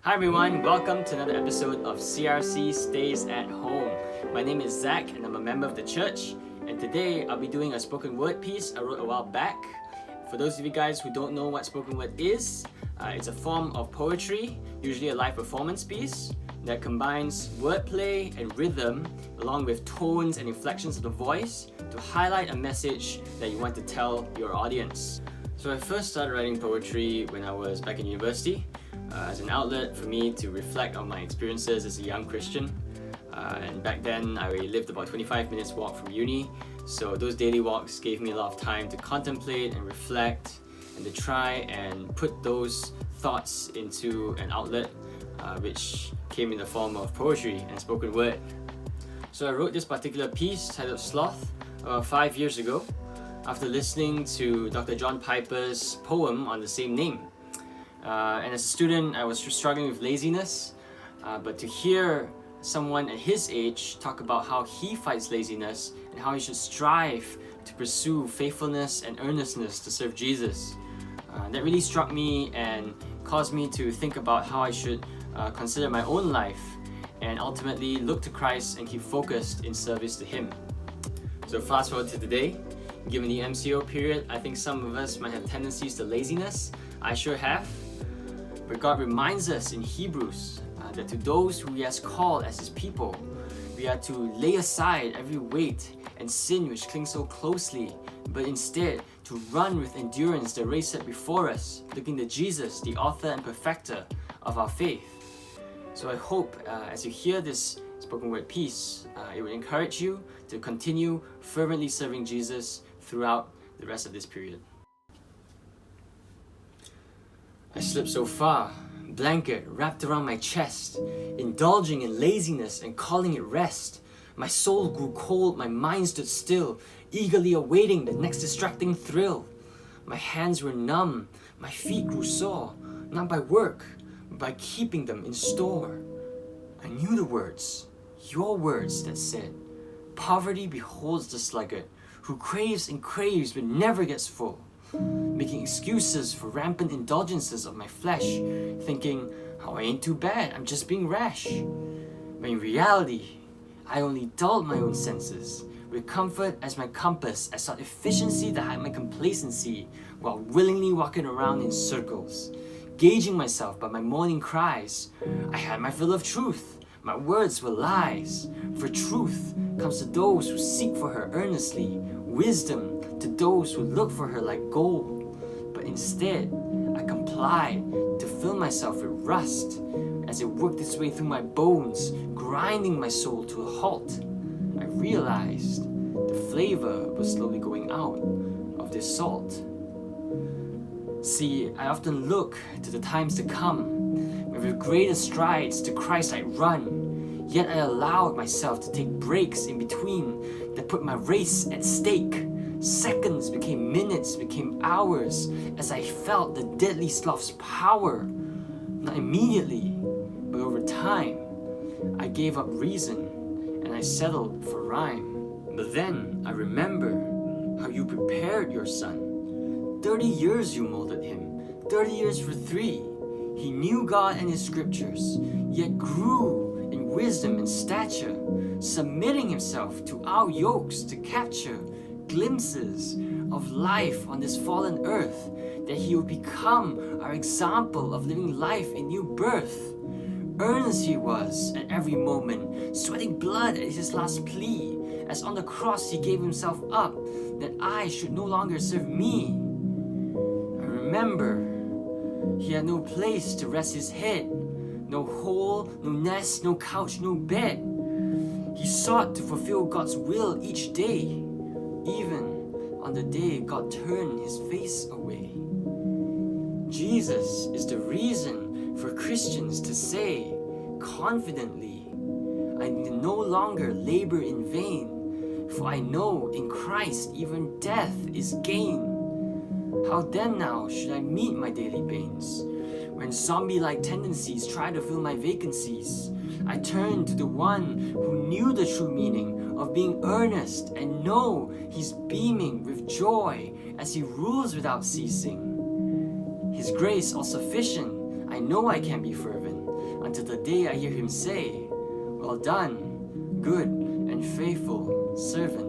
Hi everyone, welcome to another episode of CRC Stays at Home. My name is Zach and I'm a member of the church, and today I'll be doing a spoken word piece I wrote a while back. For those of you guys who don't know what spoken word is, it's a form of poetry, usually a live performance piece, that combines wordplay and rhythm along with tones and inflections of the voice to highlight a message that you want to tell your audience. So I first started writing poetry when I was back in university as an outlet for me to reflect on my experiences as a young Christian. And back then I lived about 25 minutes walk from uni, so those daily walks gave me a lot of time to contemplate and reflect and to try and put those thoughts into an outlet which came in the form of poetry and spoken word. So I wrote this particular piece titled Sloth about 5 years ago after listening to Dr. John Piper's poem on the same name. And as a student, I was struggling with laziness, but to hear someone at his age talk about how he fights laziness and how he should strive to pursue faithfulness and earnestness to serve Jesus, that really struck me and caused me to think about how I should consider my own life and ultimately look to Christ and keep focused in service to Him. So fast forward to today. Given the MCO period, I think some of us might have tendencies to laziness. I sure have. But God reminds us in Hebrews that to those who He has called as His people, we are to lay aside every weight and sin which clings so closely, but instead to run with endurance the race set before us, looking to Jesus, the author and perfecter of our faith. So I hope as you hear this spoken word piece, it will encourage you to continue fervently serving Jesus throughout the rest of this period. I slipped so far, blanket wrapped around my chest, indulging in laziness and calling it rest. My soul grew cold, my mind stood still, eagerly awaiting the next distracting thrill. My hands were numb, my feet grew sore, not by work, but by keeping them in store. I knew the words, your words that said, poverty beholds the sluggard, who craves and craves but never gets full, making excuses for rampant indulgences of my flesh, thinking, how I ain't too bad, I'm just being rash. But in reality, I only dulled my own senses. With comfort as my compass, I sought efficiency to hide my complacency, while willingly walking around in circles. Gauging myself by my morning cries, I had my fill of truth, my words were lies. For truth comes to those who seek for her earnestly, wisdom to those who look for her like gold. But instead, I complied to fill myself with rust as it worked its way through my bones, grinding my soul to a halt. I realized the flavor was slowly going out of this salt. See, I often look to the times to come, when with greater strides to Christ I run, yet I allowed myself to take breaks in between that put my race at stake. Seconds became minutes, became hours, as I felt the deadly sloth's power. Not immediately, but over time, I gave up reason and I settled for rhyme. But then I remember how you prepared your son. 30 years you molded him, 30 years for 3. He knew God and His scriptures, yet grew in wisdom and stature, submitting himself to our yokes to capture glimpses of life on this fallen earth, that He would become our example of living life in new birth. Earnest He was at every moment, sweating blood at His last plea, as on the cross He gave Himself up, that I should no longer serve me. I remember He had no place to rest His head, no hole, no nest, no couch, no bed. He sought to fulfill God's will each day, even on the day God turned His face away. Jesus is the reason for Christians to say confidently, I no longer labor in vain, for I know in Christ even death is gain. How then now should I meet my daily pains? When zombie-like tendencies try to fill my vacancies, I turn to the one who knew the true meaning of being earnest and know He's beaming with joy as He rules without ceasing. His grace all sufficient, I know I can be fervent, until the day I hear him say, "Well done, good and faithful servant."